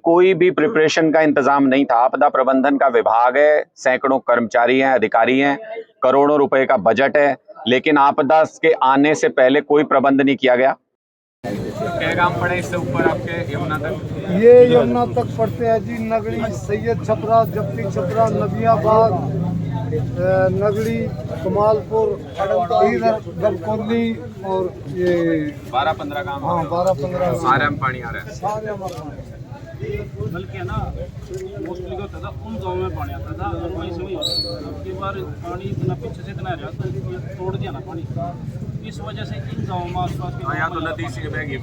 कोई भी प्रिपरेशन का इंतजाम नहीं था। आपदा प्रबंधन का विभाग है, सैकड़ों कर्मचारी हैं, अधिकारी हैं, करोड़ों रुपए का बजट है, लेकिन आपदा के आने से पहले कोई प्रबंध नहीं किया गया। क्या काम पड़े इससे ऊपर आपके यमुना तक? ये यमुना तक पड़ते हैं जी। नगड़ी, सैयद छपरा, जप्ती छपरा, नबियाबाद, नगड़ी, कमालपुर, इधर गलकोली और ये 12-15 गांव। हाँ 12-15 सारे में पानी आ रहा है। सारे हमारे बल्कि है ना, मोस्टली होता था उन गाँव में पानी आता था और वहीं से वही होता था। अब की बार पानी इतना पीछे से इतना रहा तो तोड़ दिया ना पानी, इस वजह से इन गाँव में आसपास के यहाँ तो नदी से बह गई।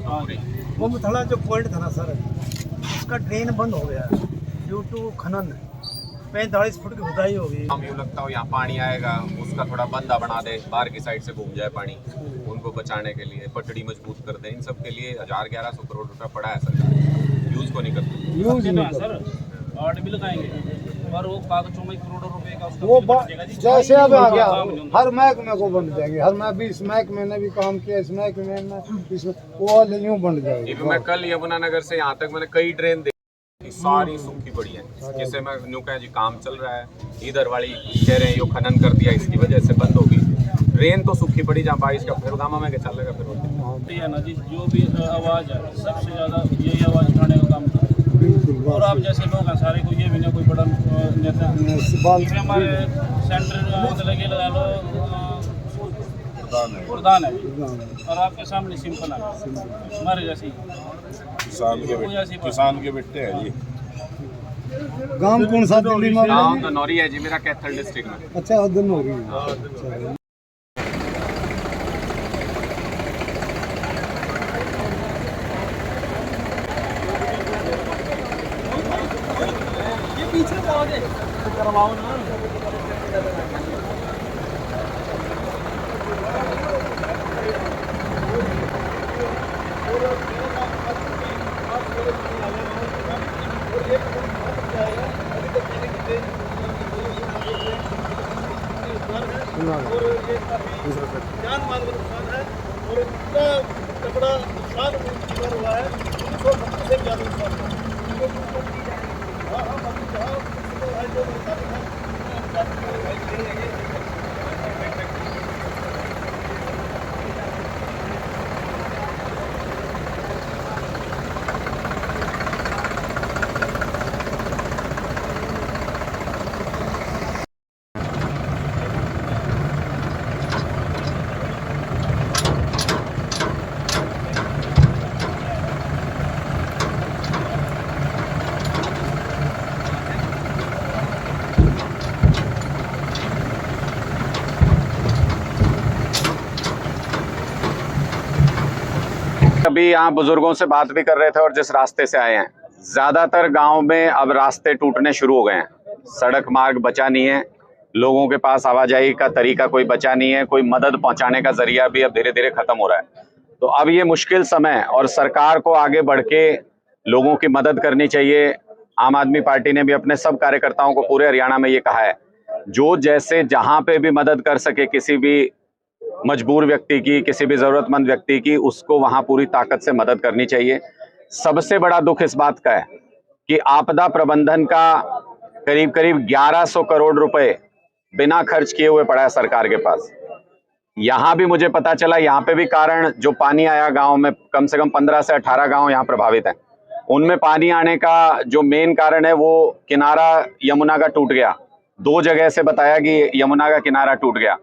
वो थोड़ा जो पॉइंट था ना सर, उसका ड्रेन बंद हो गया ड्यू टू खनन। 45 फुट की खुदाई हो गई। हम यूँ लगता हो यहाँ पानी आएगा, उसका थोड़ा बंदा बना दे, बाहर की साइड से घूम जाए पानी, उनको बचाने के लिए पटड़ी मजबूत कर दे। इन सब के लिए 1100 करोड़ रुपया पड़ा है सरकार, यूज को नहीं करती। यूज नहीं सर, आर्ट भी लगाएंगे और वो कागजों में करोड़ों रुपए का उसका वो जैसे अब आ गया, काम हर महकमे को बन जाएंगे। हर महकमे, इस महकमे ने भी काम किया, इस महकमे में इसमें वो यूँ बन जाएगी। मैं कल यमुना नगर से यहाँ तक मैंने कई ट्रेन देखी, सारी सूखी पड़ी है। जिसे मैं न्यू कह जी काम चल रहा है, इधर वाली कह रहे हैं यो खनन कर दिया, इसकी वजह से बंद होगी। ट्रेन तो सूखी पड़ी जहाँ बारिश का फिर दामा में चलेगा फिर होती है ना जी। जो भी आवाज़ है सबसे ज़्यादा यही आवाज़ उठाने का काम करता है। और आप जैसे लोग हैं सारे को ये भी नहीं कोई बड़ा नेता हमारे सेंटर लगे लगा लो प्रधान है और आपके सामने सिंपल है हमारे जैसे किसान के बेटे हैं जी। गांव कौन सा दिल्ली में? गाँव नौरी है जी मेरा, कैथल डिस्ट्रिक्ट में। अच्छा अदन हो रही। पीछे करवाओ ना। जान माल का नुकसान है और इतना तगड़ा नुकसान हुआ है, 150 से ज़्यादा नुकसान अभी यहाँ बुजुर्गों से बात भी कर रहे थे और जिस रास्ते से आए हैं, ज्यादातर गांव में अब रास्ते टूटने शुरू हो गए हैं। सड़क मार्ग बचा नहीं है, लोगों के पास आवाजाही का तरीका कोई बचा नहीं है, कोई मदद पहुंचाने का जरिया भी अब धीरे धीरे खत्म हो रहा है। तो अब ये मुश्किल समय और सरकार को आगे बढ़ के लोगों की मदद करनी चाहिए। आम आदमी पार्टी ने भी अपने सब कार्यकर्ताओं को पूरे हरियाणा में ये कहा है, जो जैसे जहां पे भी मदद कर सके किसी भी मजबूर व्यक्ति की, किसी भी जरूरतमंद व्यक्ति की, उसको वहां पूरी ताकत से मदद करनी चाहिए। सबसे बड़ा दुख इस बात का है कि आपदा प्रबंधन का करीब करीब 1100 करोड़ रुपए बिना खर्च किए हुए पड़ा है सरकार के पास। यहां भी मुझे पता चला, यहाँ पे भी कारण जो पानी आया गांव में, कम से कम 15 से 18 गांव यहाँ प्रभावित हैं। उनमें पानी आने का जो मेन कारण है वो किनारा यमुना का टूट गया। 2 जगह से बताया कि यमुना का किनारा टूट गया।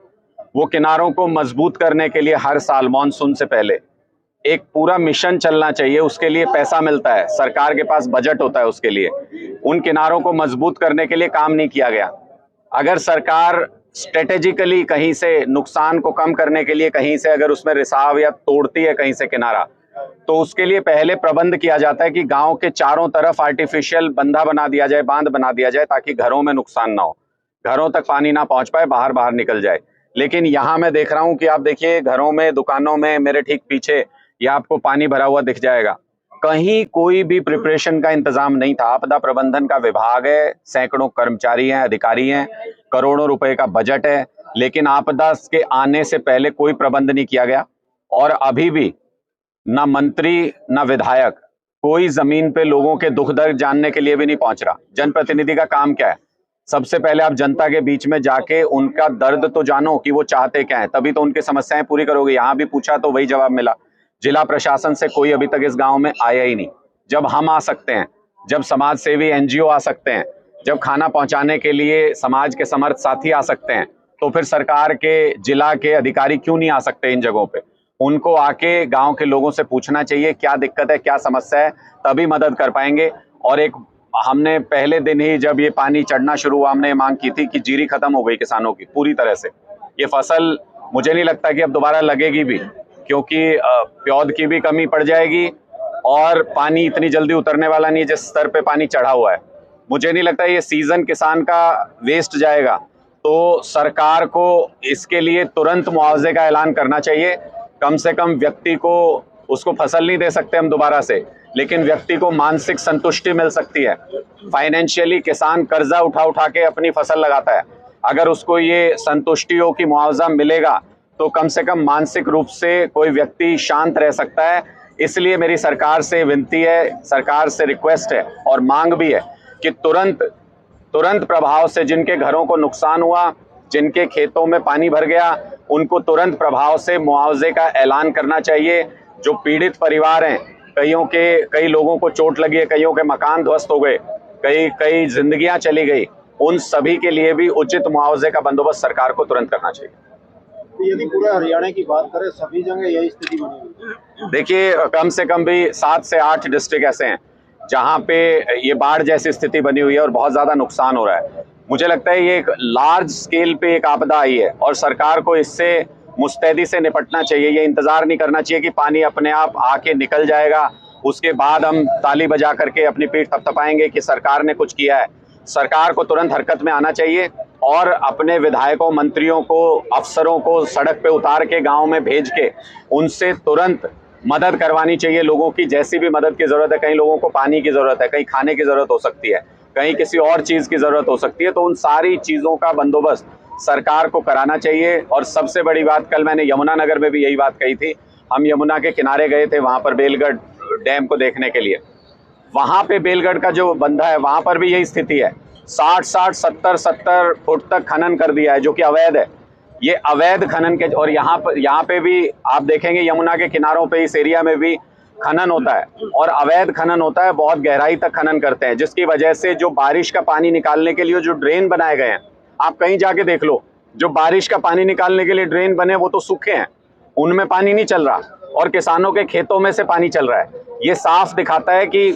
वो किनारों को मजबूत करने के लिए हर साल मानसून से पहले एक पूरा मिशन चलना चाहिए। उसके लिए पैसा मिलता है, सरकार के पास बजट होता है उसके लिए। उन किनारों को मजबूत करने के लिए काम नहीं किया गया। अगर सरकार स्ट्रेटेजिकली कहीं से नुकसान को कम करने के लिए कहीं से अगर उसमें रिसाव या तोड़ती है कहीं से किनारा, तो उसके लिए पहले प्रबंध किया जाता है कि गांव के चारों तरफ आर्टिफिशियल बंधा बना दिया जाए, बांध बना दिया जाए, ताकि घरों में नुकसान ना हो, घरों तक पानी ना पहुंच पाए, बाहर निकल जाए। लेकिन यहां मैं देख रहा हूं कि आप देखिए घरों में, दुकानों में, मेरे ठीक पीछे ये आपको पानी भरा हुआ दिख जाएगा। कहीं कोई भी प्रिपरेशन का इंतजाम नहीं था। आपदा प्रबंधन का विभाग है, सैकड़ों कर्मचारी हैं, अधिकारी हैं, करोड़ों रुपए का बजट है, लेकिन आपदा के आने से पहले कोई प्रबंध नहीं किया गया। और अभी भी ना मंत्री ना विधायक कोई जमीन पे लोगों के दुख दर्द जानने के लिए भी नहीं पहुंच रहा। जनप्रतिनिधि का काम क्या है? सबसे पहले आप जनता के बीच में जाके उनका दर्द तो जानो कि वो चाहते क्या है, तभी तो उनकी समस्याएं पूरी करोगे। यहां भी पूछा तो वही जवाब मिला। जिला प्रशासन से कोई अभी तक इस गांव में आया ही नहीं। जब हम आ सकते हैं, जब समाज सेवी एनजीओ आ सकते हैं, जब खाना पहुंचाने के लिए समाज के समर्थ साथी आ सकते हैं, तो फिर सरकार के, जिला के अधिकारी क्यों नहीं आ सकते इन जगहों पे? उनको आके गांव के लोगों से पूछना चाहिए क्या दिक्कत है, क्या समस्या है, तभी मदद कर पाएंगे। और एक हमने पहले दिन ही जब ये पानी चढ़ना शुरू हुआ, हमने मांग की थी कि जीरी खत्म हो गई किसानों की पूरी तरह से। ये फसल मुझे नहीं लगता कि अब दोबारा लगेगी भी, क्योंकि प्योद की भी कमी पड़ जाएगी और पानी इतनी जल्दी उतरने वाला नहीं जिस स्तर पे पानी चढ़ा हुआ है। मुझे नहीं लगता ये सीजन किसान का वेस्ट जाएगा। तो सरकार को इसके लिए तुरंत मुआवजे का ऐलान करना चाहिए। कम से कम व्यक्ति को, उसको फसल नहीं दे सकते हम दोबारा से, लेकिन व्यक्ति को मानसिक संतुष्टि मिल सकती है। फाइनेंशियली किसान कर्जा उठा उठा के अपनी फसल लगाता है, अगर उसको ये संतुष्टि हो कि मुआवजा मिलेगा तो कम से कम मानसिक रूप से कोई व्यक्ति शांत रह सकता है। इसलिए मेरी सरकार से विनती है, सरकार से रिक्वेस्ट है और मांग भी है कि तुरंत प्रभाव से जिनके घरों को नुकसान हुआ, जिनके खेतों में पानी भर गया, उनको तुरंत प्रभाव से मुआवजे का ऐलान करना चाहिए। जो पीड़ित परिवार हैं, कई लोगों को चोट लगी है, कईयों के मकान ध्वस्त हो गए, कई जिंदगियां चली गई, उन सभी के लिए भी उचित मुआवजे का बंदोबस्त सरकार को तुरंत करना चाहिए। यदि पूरे हरियाणा की बात करें, सभी जगह यही स्थिति बनी हुई है। देखिए, कम से कम भी 7 से 8 डिस्ट्रिक्ट ऐसे हैं जहां पे ये बाढ़ जैसी स्थिति बनी हुई है और बहुत ज्यादा नुकसान हो रहा है। मुझे लगता है ये एक लार्ज स्केल पे एक आपदा आई है और सरकार को इससे मुस्तैदी से निपटना चाहिए। ये इंतजार नहीं करना चाहिए कि पानी अपने आप आके निकल जाएगा, उसके बाद हम ताली बजा करके अपनी पीठ थपथपाएंगे कि सरकार ने कुछ किया है। सरकार को तुरंत हरकत में आना चाहिए और अपने विधायकों, मंत्रियों को, अफसरों को सड़क पे उतार के गांव में भेज के उनसे तुरंत मदद करवानी चाहिए। लोगों की जैसी भी मदद की जरूरत है, कहीं लोगों को पानी की जरूरत है, कहीं खाने की जरूरत हो सकती है, कहीं किसी और चीज की जरूरत हो सकती है, तो उन सारी चीजों का बंदोबस्त सरकार को कराना चाहिए। और सबसे बड़ी बात, कल मैंने यमुनानगर में भी यही बात कही थी। हम यमुना के किनारे गए थे, वहां पर बेलगढ़ डैम को देखने के लिए। वहां पे बेलगढ़ का जो बंधा है, वहां पर भी यही स्थिति है। 60-60, 70-70 फुट तक खनन कर दिया है, जो कि अवैध है। ये अवैध खनन के, और यहाँ पे भी आप देखेंगे यमुना के किनारों पे, इस एरिया में भी खनन होता है और अवैध खनन होता है। बहुत गहराई तक खनन करते हैं, जिसकी वजह से जो बारिश का पानी निकालने के लिए जो ड्रेन बनाए गए हैं, आप कहीं जाके देख लो, जो बारिश का पानी निकालने के लिए ड्रेन बने वो तो सूखे हैं, उनमें पानी नहीं चल रहा और किसानों के खेतों में से पानी चल रहा है। ये साफ दिखाता है कि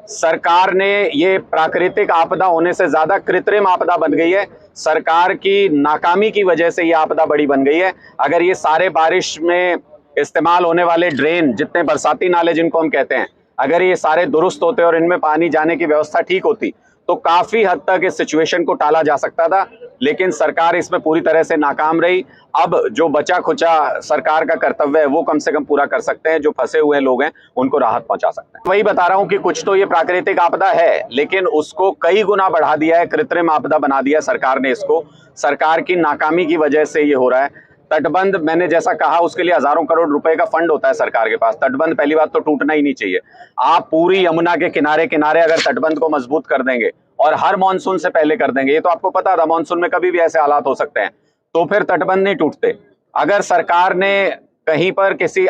सरकार ने, ये प्राकृतिक आपदा होने से ज्यादा कृत्रिम आपदा बन गई है। सरकार की नाकामी की वजह से ये आपदा बड़ी बन गई है। अगर ये सारे बारिश में इस्तेमाल होने वाले ड्रेन, जितने बरसाती नाले जिनको हम कहते हैं, अगर ये सारे दुरुस्त होते और इनमें पानी जाने की व्यवस्था ठीक होती तो काफी हद तक इस सिचुएशन को टाला जा सकता था। लेकिन सरकार इसमें पूरी तरह से नाकाम रही। अब जो बचा खुचा सरकार का कर्तव्य है वो कम से कम पूरा कर सकते हैं। जो फंसे हुए लोग हैं उनको राहत पहुंचा सकते हैं। वही बता रहा हूं कि कुछ तो ये प्राकृतिक आपदा है, लेकिन उसको कई गुना बढ़ा दिया है, कृत्रिम आपदा बना दिया सरकार ने इसको। सरकार की नाकामी की वजह से ये हो रहा है। तटबंध, मैंने जैसा कहा, उसके लिए हजारों करोड़ रुपए का फंड होता है सरकार के पास। तटबंध पहली बात तो टूटना ही नहीं चाहिए। आप पूरी यमुना के किनारे किनारे अगर तटबंध को मजबूत कर देंगे और हर मानसून से पहले कर देंगे, ये तो आपको पता था मानसून में कभी भी ऐसे हालात हो सकते हैं, तो फिर तटबंध नहीं टूटते। अगर सरकार ने कहीं पर किसी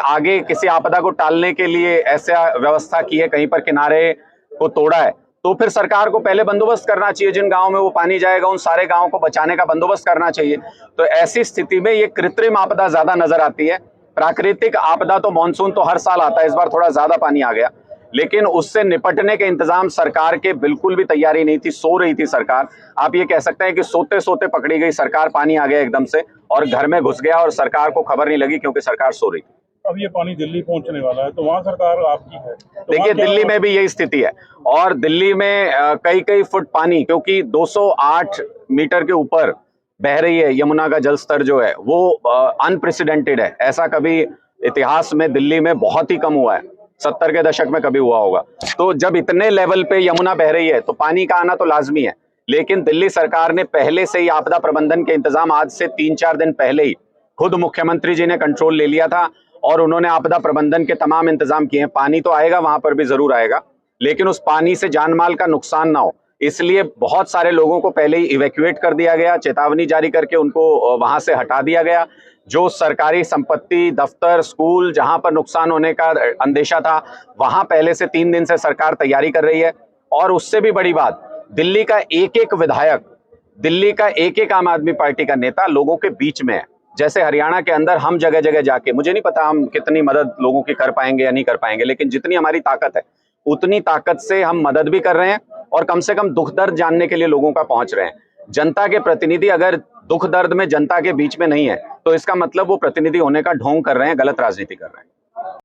आपदा को टालने के लिए ऐसा व्यवस्था की है, कहीं पर किनारे को तोड़ा है, तो फिर सरकार को पहले बंदोबस्त करना चाहिए। जिन गांव में वो पानी जाएगा उन सारे गांवों को बचाने का बंदोबस्त करना चाहिए। तो ऐसी स्थिति में ये कृत्रिम आपदा ज्यादा नजर आती है। प्राकृतिक आपदा तो मानसून तो हर साल आता है, इस बार थोड़ा ज्यादा पानी आ गया, लेकिन उससे निपटने के इंतजाम सरकार के बिल्कुल भी तैयारी नहीं थी। सो रही थी सरकार। आप ये कह सकते हैं कि सोते सोते पकड़ी गई सरकार। पानी आ गया एकदम से और घर में घुस गया और सरकार को खबर नहीं लगी क्योंकि सरकार सो रही थी। अब ये पानी दिल्ली पहुंचने वाला है, तो वहाँ सरकार आपकी है। तो देखिए, दिल्ली में भी यही स्थिति है और दिल्ली में कई फुट पानी, क्योंकि 208 मीटर के ऊपर बह रही है यमुना का जल स्तर जो है वो अनप्रेसिडेंटेड है। ऐसा कभी इतिहास में दिल्ली में बहुत ही कम हुआ है। 70 के दशक में कभी हुआ होगा। तो जब इतने लेवल पे यमुना बह रही है तो पानी का आना तो लाजमी है, लेकिन दिल्ली सरकार ने पहले से ही आपदा प्रबंधन के इंतजाम आज से 3-4 दिन पहले ही खुद मुख्यमंत्री जी ने कंट्रोल ले लिया था और उन्होंने आपदा प्रबंधन के तमाम इंतजाम किए हैं। पानी तो आएगा, वहां पर भी जरूर आएगा, लेकिन उस पानी से जान माल का नुकसान ना हो, इसलिए बहुत सारे लोगों को पहले ही इवैक्यूएट कर दिया गया, चेतावनी जारी करके उनको वहां से हटा दिया गया। जो सरकारी संपत्ति, दफ्तर, स्कूल जहां पर नुकसान होने का अंदेशा था, वहां पहले से 3 दिन से सरकार तैयारी कर रही है। और उससे भी बड़ी बात, दिल्ली का एक एक विधायक, दिल्ली का एक एक आम आदमी पार्टी का नेता लोगों के बीच में है। जैसे हरियाणा के अंदर हम जगह जगह जाके, मुझे नहीं पता हम कितनी मदद लोगों की कर पाएंगे या नहीं कर पाएंगे, लेकिन जितनी हमारी ताकत है उतनी ताकत से हम मदद भी कर रहे हैं और कम से कम दुख दर्द जानने के लिए लोगों का पहुंच रहे हैं। जनता के प्रतिनिधि अगर दुख दर्द में जनता के बीच में नहीं है तो इसका मतलब वो प्रतिनिधि होने का ढोंग कर रहे हैं, गलत राजनीति कर रहे हैं।